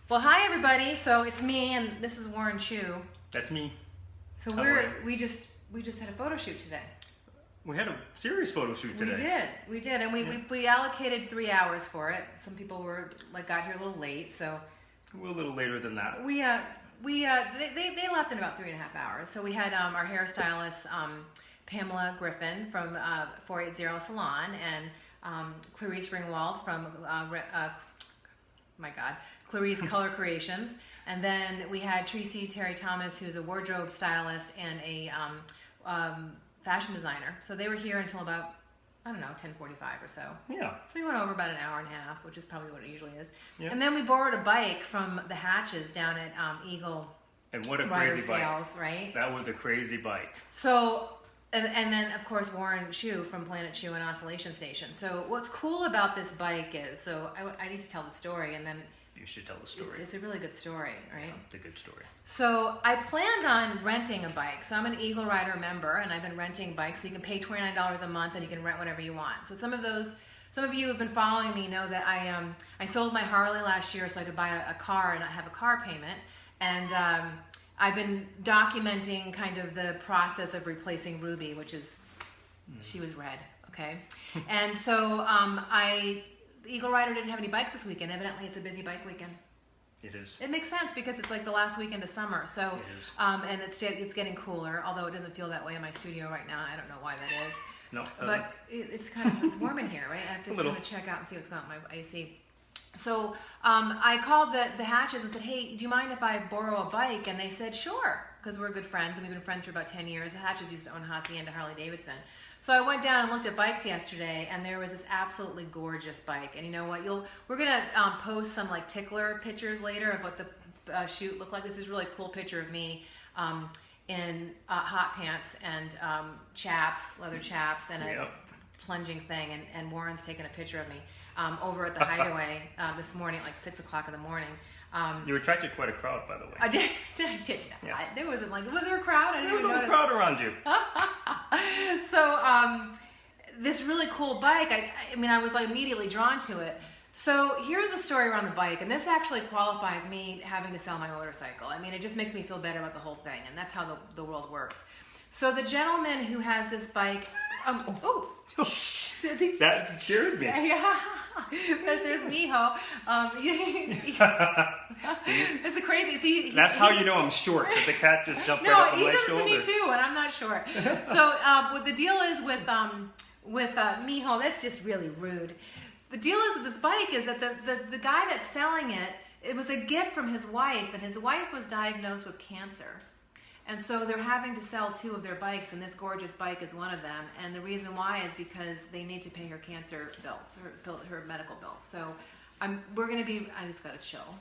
Well, hi everybody. So it's me, and this is Warren Chu. That's me. So we just had a photo shoot today. We had a serious photo shoot today. We did, and we allocated 3 hours for it. Some people got here a little late, so We're a little later than that. they left in about 3.5 hours. So we had our hairstylist Pamela Griffin from 480 Salon and Clarice Ringwald from Clarice Color Creations, and then we had Tracy Terry Thomas, who's a wardrobe stylist and a fashion designer. So they were here until about 10:45 or so. Yeah. So we went over about an hour and a half, which is probably what it usually is. Yeah. And then we borrowed a bike from the Hatches down at Eagle. And what a Rider crazy bike. Sales, right? That was a crazy bike. So, and then of course Warren Chu from Planet Chu and Oscillation Station. So what's cool about this bike is, so I need to tell the story, and then You should tell the story. it's a really good story, right? Yeah, it's a good story. So I planned on renting a bike. So I'm an Eagle Rider member, and I've been renting bikes. So you can pay $29 a month, and you can rent whatever you want. So some of you who have been following me know that I sold my Harley last year so I could buy a car and not have a car payment. And I've been documenting kind of the process of replacing Ruby, which is she was red, okay? And so Eagle Rider didn't have any bikes this weekend. Evidently, it's a busy bike weekend. It is. It makes sense because it's like the last weekend of summer. So, It is. And it's getting cooler. Although it doesn't feel that way in my studio right now. I don't know why that is. No. But it's warm in here, right? I have to kind of check out and see what's going on with my AC. So I called the Hatches and said, hey, do you mind if I borrow a bike? And they said, sure, because we're good friends and we've been friends for about 10 years. The Hatches used to own Hacienda Harley Davidson. So I went down and looked at bikes yesterday, and there was this absolutely gorgeous bike. And you know what? We're gonna post some like tickler pictures later of what the shoot looked like. This is a really cool picture of me in hot pants and chaps, leather chaps, and a plunging thing. And Warren's taken a picture of me over at the Hideaway this morning at like 6 o'clock in the morning. You attracted quite a crowd, by the way. I did. Yeah. There wasn't was there a crowd? There was a little crowd around you. So this really cool bike, I was like immediately drawn to it. So here's a story around the bike, and this actually qualifies me having to sell my motorcycle. I mean, it just makes me feel better about the whole thing, and that's how the world works. So the gentleman who has this bike, That scared me. yeah, there's Miho. It's a crazy. That's how you know I'm short, because the cat just jumped right up on my shoulder. No, he does it to me too, and I'm not short. So what the deal is with Miho, that's just really rude. The deal is with this bike is that the guy that's selling it was a gift from his wife, and his wife was diagnosed with cancer. And so they're having to sell 2 of their bikes, and this gorgeous bike is one of them. And the reason why is because they need to pay her cancer bills, her medical bills. So we're going to be, I just got to chill.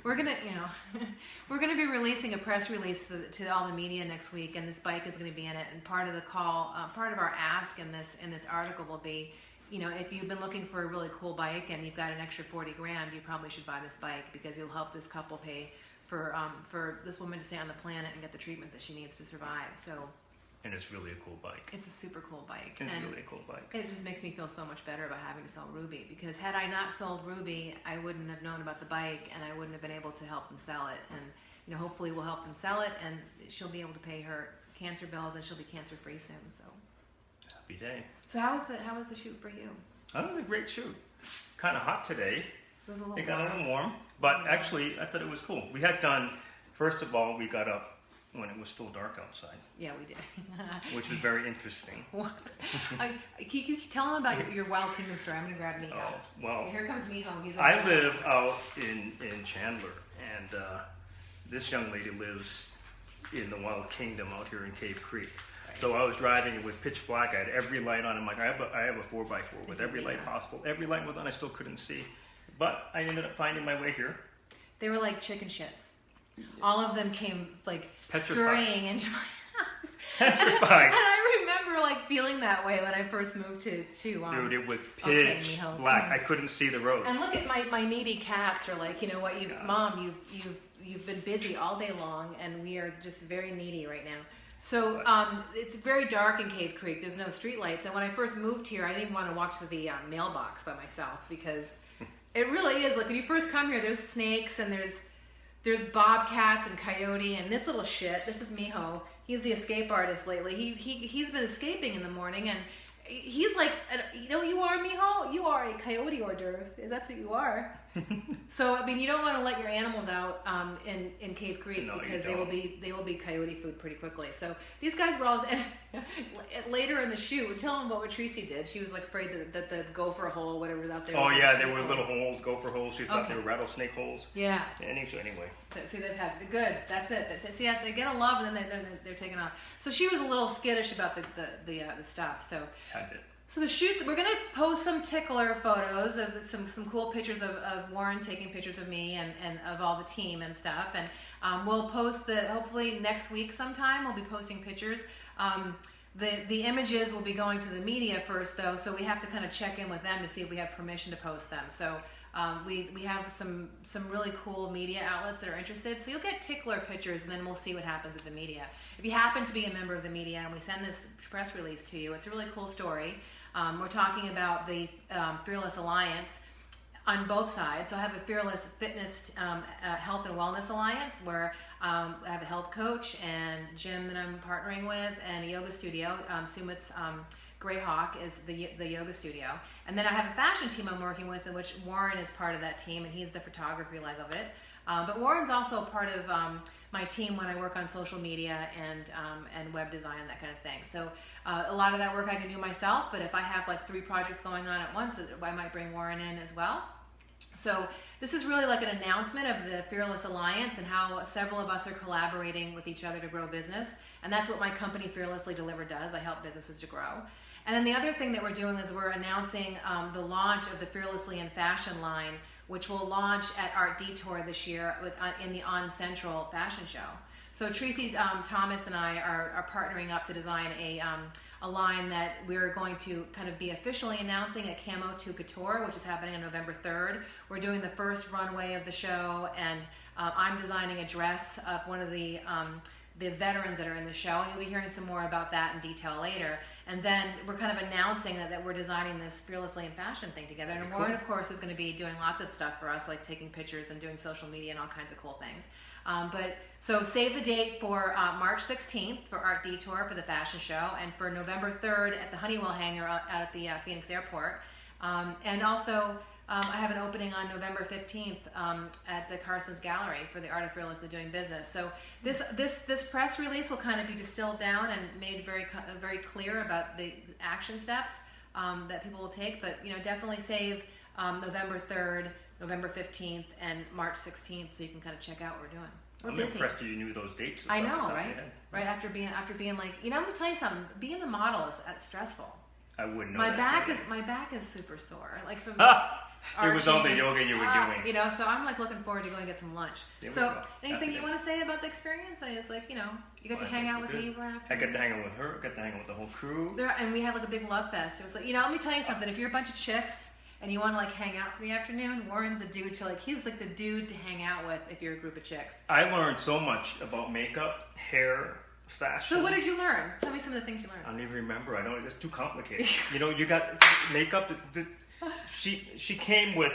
We're going to be releasing a press release to all the media next week, and this bike is going to be in it. And part of the call, part of our ask in this article will be, if you've been looking for a really cool bike and you've got an extra 40 grand, you probably should buy this bike because you'll help this couple pay for this woman to stay on the planet and get the treatment that she needs to survive. So, And it's really a cool bike. It's a super cool bike. It's really a cool bike. It just makes me feel so much better about having to sell Ruby, because had I not sold Ruby, I wouldn't have known about the bike, and I wouldn't have been able to help them sell it. And hopefully we'll help them sell it, and she'll be able to pay her cancer bills, and she'll be cancer free soon. So Happy day. So how was the shoot for you? That was a great shoot. Kind of hot today. It was a little It got a little warm, but actually I thought it was cool. We had done, first of all, we got up when it was still dark outside. Yeah, we did. Which was very interesting. Can you tell them about your Wild Kingdom story? I'm going to grab Miho. Oh, well. Here comes Miho. I live out in Chandler, and this young lady lives in the Wild Kingdom out here in Cave Creek. So I was driving it with pitch black. I had every light on. I'm like, I have a 4x4 with every light possible. Every light was on. I still couldn't see. But I ended up finding my way here. They were like chicken shits. All of them came like Petrified. scurrying into my house. Petrified. And I remember like feeling that way when I first moved to Dude, it was pitch black. I couldn't see the roads. And look at my needy cats are like, you know what, Mom, you've been busy all day long, and we are just very needy right now. So it's very dark in Cave Creek. There's no street lights. And when I first moved here, I didn't want to walk to the mailbox by myself because It really is. Like when you first come here, there's snakes and there's bobcats and coyote, and this little shit. This is Miho. He's the escape artist lately. He's been escaping in the morning, and he's like, you know what you are, Miho? You are a coyote hors d'oeuvre. That's what you are. So I mean, you don't want to let your animals out in Cave Creek, because they will be coyote food pretty quickly. So these guys were all, and later in the shoot, tell them what Tracy did. She was like afraid that the gopher hole, whatever was out there. Oh yeah, there were little holes, gopher holes. She thought they were rattlesnake holes. Yeah. Anyway. See, they've had good. That's it. See, they get a love, and then they're taken off. So she was a little skittish about the stuff. So. Had it. So the shoots, we're going to post some tickler photos of some cool pictures of Warren taking pictures of me and of all the team and stuff. And we'll post hopefully next week sometime, we'll be posting pictures. The images will be going to the media first though, so we have to kind of check in with them to see if we have permission to post them. So we have some really cool media outlets that are interested. So you'll get tickler pictures, and then we'll see what happens with the media. If you happen to be a member of the media and we send this press release to you, it's a really cool story. We're talking about the Fearless Alliance on both sides. So I have a Fearless Fitness, Health and Wellness Alliance, where I have a health coach and gym that I'm partnering with, and a yoga studio. Sumit's Greyhawk is the yoga studio. And then I have a fashion team I'm working with, in which Warren is part of that team, and he's the photography leg of it. But Warren's also a part of my team when I work on social media and web design and that kind of thing. So a lot of that work I can do myself, but if I have like 3 projects going on at once, I might bring Warren in as well. So this is really like an announcement of the Fearless Alliance and how several of us are collaborating with each other to grow business. And that's what my company Fearlessly Delivered does. I help businesses to grow. And then the other thing that we're doing is we're announcing the launch of the Fearlessly in Fashion line, which will launch at Art Detour this year in the On Central fashion show. So Tracy Thomas and I are partnering up to design a line that we're going to kind of be officially announcing at Camo 2 Couture, which is happening on November 3rd. We're doing the first runway of the show, and I'm designing a dress of one of the veterans that are in the show, and you'll be hearing some more about that in detail later. And then we're kind of announcing that we're designing this Fearlessly in Fashion thing together. And Warren, of course, is going to be doing lots of stuff for us, like taking pictures and doing social media and all kinds of cool things. So save the date for March 16th for Art Detour for the fashion show, and for November 3rd at the Honeywell hangar out at the Phoenix Airport. And also, I have an opening on November 15th at the Carson's Gallery for the Art of Fearlessly Doing Business. So this press release will kind of be distilled down and made very clear about the action steps that people will take. But definitely save November 3rd, November 15th, and March 16th, so you can kind of check out what we're doing. I'm impressed that you knew those dates. I know, right? Right after being like, I'm gonna tell you something. Being the model is stressful. I wouldn't know. My back is super sore. Like from it was all the yoga you were doing. So I'm like looking forward to going and get some lunch. So anything you want to say about the experience? It's like, you got to hang out with me right after. I got to hang out with her. I got to hang out with the whole crew. And we had like a big love fest. It was like, let me tell you something. If you're a bunch of chicks and you want to like hang out for the afternoon, Warren's a dude he's like the dude to hang out with if you're a group of chicks. I learned so much about makeup, hair, fashion. So what did you learn? Tell me some of the things you learned. I don't even remember. I don't. It's too complicated. You got makeup. She came with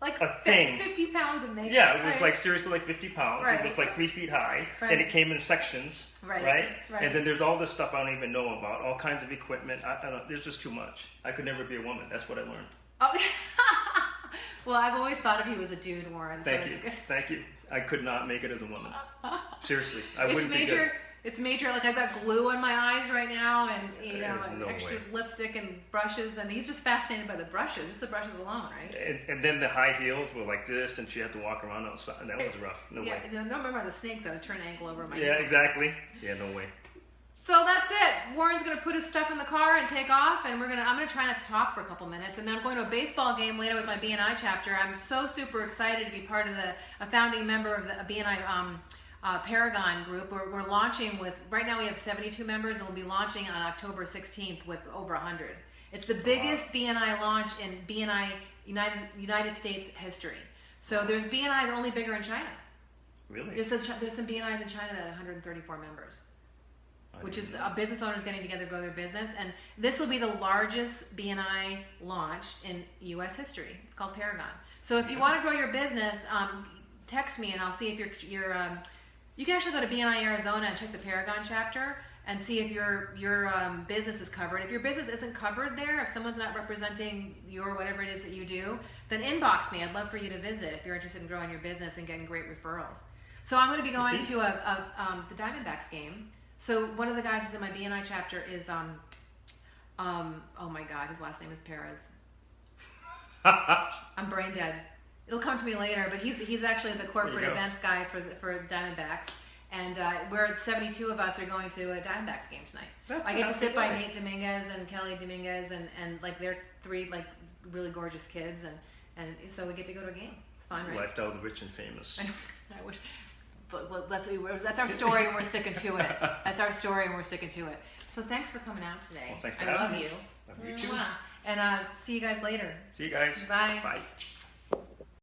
like a thing. 50 pounds of makeup. Yeah, it was like seriously like 50 pounds. Right. It was like 3 feet high, right. And it came in sections. Right. And then there's all this stuff I don't even know about. All kinds of equipment. I don't. There's just too much. I could never be a woman. That's what I learned. Oh. Well, I've always thought of you as a dude, Warren. Thank you. I could not make it as a woman. Seriously, I wouldn't be good. It's major. Like I've got glue on my eyes right now, and no extra way. lipstick and brushes. And he's just fascinated by the brushes, just the brushes alone, right? And then the high heels were like this, and she had to walk around outside, and that was rough. No way. Yeah, don't remember the snakes. I would turn an ankle over my. Yeah, exactly. Yeah, no way. So that's it. Warren's gonna put his stuff in the car and take off, and I'm gonna try not to talk for a couple minutes, and then I'm going to a baseball game later with my BNI chapter. I'm so super excited to be part of a founding member of the BNI Paragon group. We're launching with, right now we have 72 members, and we'll be launching on October 16th with over 100. It's the biggest BNI launch in BNI United States history. So there's BNIs only bigger in China. Really? There's some BNIs in China that have 134 members. Which is business owners getting together to grow their business. And this will be the largest BNI launch in U.S. history. It's called Paragon. So if you want to grow your business, text me and I'll see if you're you can actually go to BNI Arizona and check the Paragon chapter and see if your business is covered. If your business isn't covered there, if someone's not representing your whatever it is that you do, then inbox me. I'd love for you to visit if you're interested in growing your business and getting great referrals. So I'm going to be going to the Diamondbacks game. So one of the guys that's in my BNI chapter is oh my God, his last name is Perez. I'm brain dead. It'll come to me later, but he's actually the corporate events guy for Diamondbacks. And we're 72 of us are going to a Diamondbacks game tonight. I get to sit by Nate Dominguez and Kelly Dominguez and like they're three like really gorgeous kids and so we get to go to a game. It's fun, right? Lifestyle of the rich and famous. I wish, but that's our story and we're sticking to it. That's our story and we're sticking to it. So thanks for coming out today. Well, thanks for having me. I love you. Love you too. And see you guys later. See you guys. Bye. Bye.